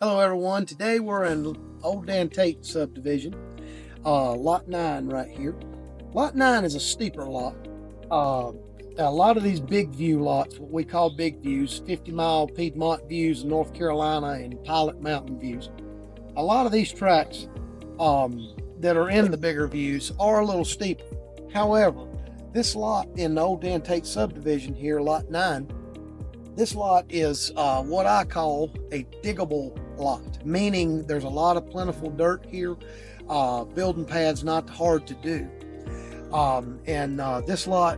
Hello everyone, today we're in Old Dan Tate subdivision, lot 9 right here. Lot 9 is a steeper lot. A lot of these big view lots, what we call big views, 50-mile Piedmont views in North Carolina and Pilot Mountain views. A lot of these tracks that are in the bigger views are a little steeper. However, this lot in the Old Dan Tate subdivision here, lot 9, this lot is what I call a diggable lot, meaning there's a lot of plentiful dirt here. Building pads not hard to do. This lot,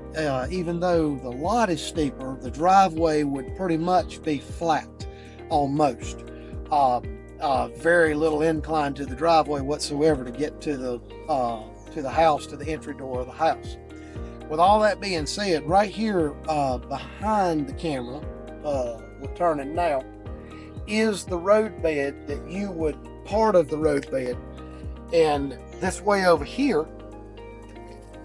even though the lot is steeper, the driveway would pretty much be flat almost. Very little incline to the driveway whatsoever to get to the house, to the entry door of the house. With all that being said, right here behind the camera, we're turning now, is the roadbed that you would, part of the roadbed, and this way over here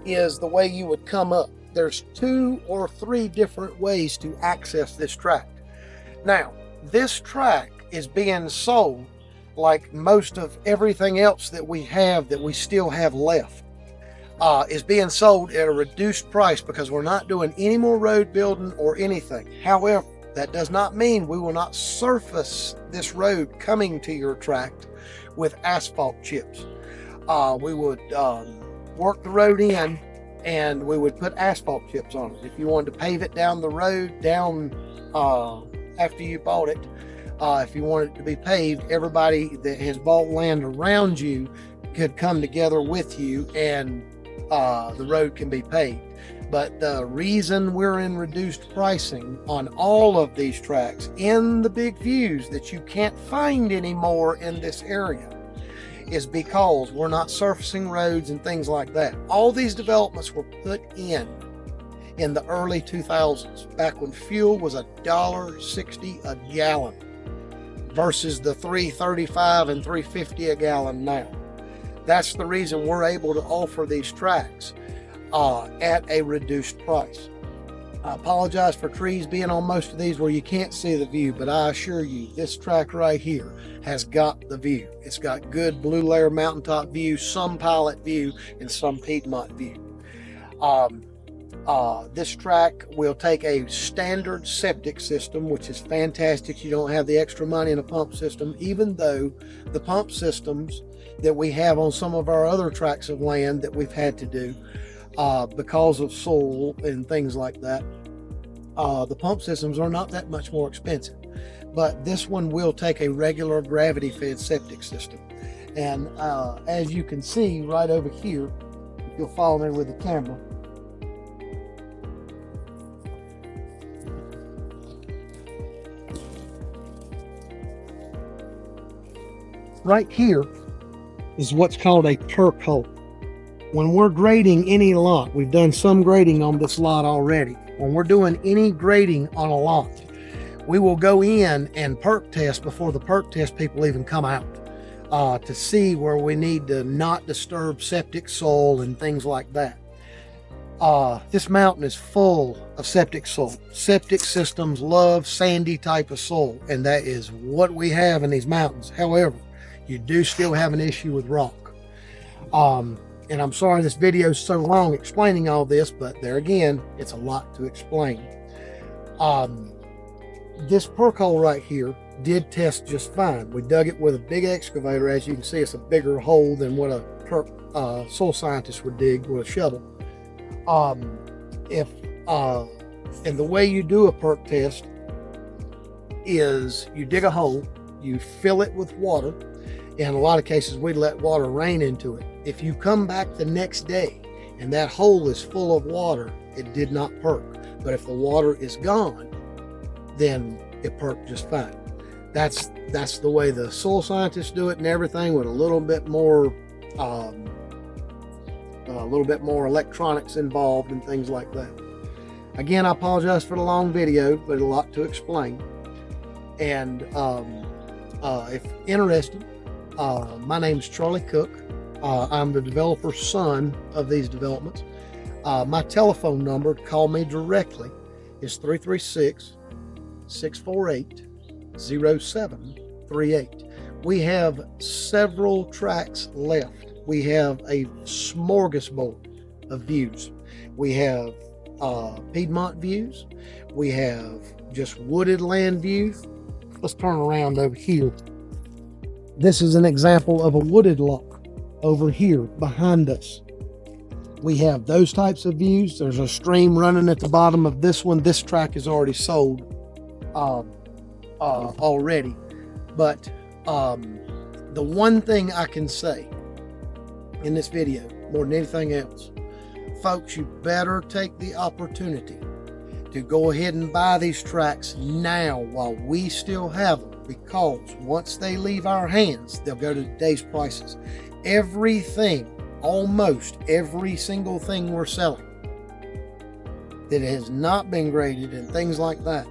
is the way you would come up. There's 2 or 3 different ways to access this tract. Now, this tract is being sold like most of everything else that we have, that we still have left, is being sold at a reduced price because we're not doing any more road building or anything. However, that does not mean we will not surface this road coming to your tract with asphalt chips. We would work the road in and we would put asphalt chips on it. If you wanted to pave it down the road, down after you bought it, if you want it to be paved, everybody that has bought land around you could come together with you and the road can be paved. But the reason we're in reduced pricing on all of these tracks in the big views that you can't find anymore in this area is because we're not surfacing roads and things like that. All these developments were put in the early 2000s, back when fuel was $1.60 a gallon versus the $3.35 and $3.50 a gallon now. That's the reason we're able to offer these tracks at a reduced price. I apologize for trees being on most of these where you can't see the view, but I assure you this track right here has got the view. It's got good blue layer mountaintop view, some Pilot view, and some Piedmont view. This track will take a standard septic system, which is fantastic. You don't have the extra money in a pump system, even though the pump systems that we have on some of our other tracts of land that we've had to do because of soil and things like that, the pump systems are not that much more expensive. But this one will take a regular gravity fed septic system. And as you can see right over here, if you'll follow me with the camera, right here is what's called a perk hole. When we're grading any lot, we've done some grading on this lot already. When we're doing any grading on a lot, we will go in and perk test before the perk test people even come out to see where we need to not disturb septic soil and things like that. This mountain is full of septic soil. Septic systems love sandy type of soil, and that is what we have in these mountains. However, you do still have an issue with rock. And I'm sorry this video is so long explaining all this, but there again, it's a lot to explain. This perk hole right here did test just fine. We dug it with a big excavator. As you can see, it's a bigger hole than what a soil scientist would dig with a shovel. And the way you do a perk test is you dig a hole, you fill it with water. In a lot of cases, we let water rain into it. If you come back the next day and that hole is full of water, it did not perk. But if the water is gone, then it perked just fine. That's the way the soil scientists do it and everything, with a little bit more electronics involved and things like that. Again, I apologize for the long video, but a lot to explain. And if interested, my name is Charlie Cook. I'm the developer's son of these developments. My telephone number to call me directly is 336-648-0738. We have several tracks left. We have a smorgasbord of views. We have Piedmont views. We have just wooded land views. Let's turn around over here. This is an example of a wooded lot over here behind us. We have those types of views. There's a stream running at the bottom of this one. This track is already sold already. But the one thing I can say in this video, more than anything else, folks, you better take the opportunity to go ahead and buy these tracks now while we still have them, because once they leave our hands, they'll go to today's prices. Everything, almost every single thing we're selling that has not been graded and things like that,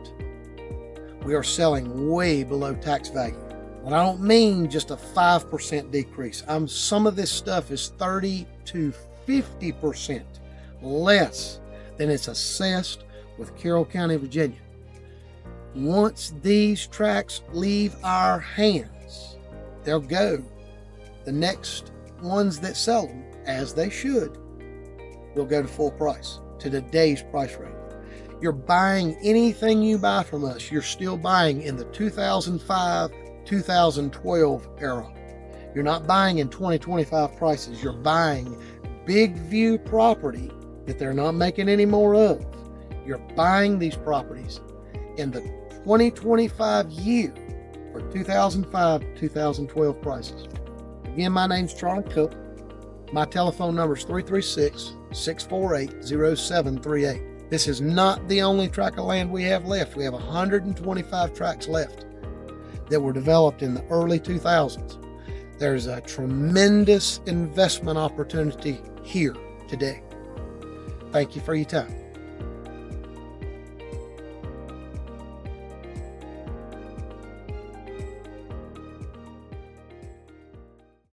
we are selling way below tax value. And I don't mean just a 5% decrease. Some of this stuff is 30 to 50% less than it's assessed with Carroll County, Virginia. Once these tracks leave our hands, they'll go. The next ones that sell them, as they should, will go to full price, to today's price rate. You're buying anything you buy from us, you're still buying in the 2005, 2012 era. You're not buying in 2025 prices. You're buying big view property that they're not making any more of. You're buying these properties in the 2025 year for 2005, 2012 prices. Again, my name's Charlie Cook. My telephone number is 336-648-0738. This is not the only tract of land we have left. We have 125 tracts left that were developed in the early 2000s. There's a tremendous investment opportunity here today. Thank you for your time.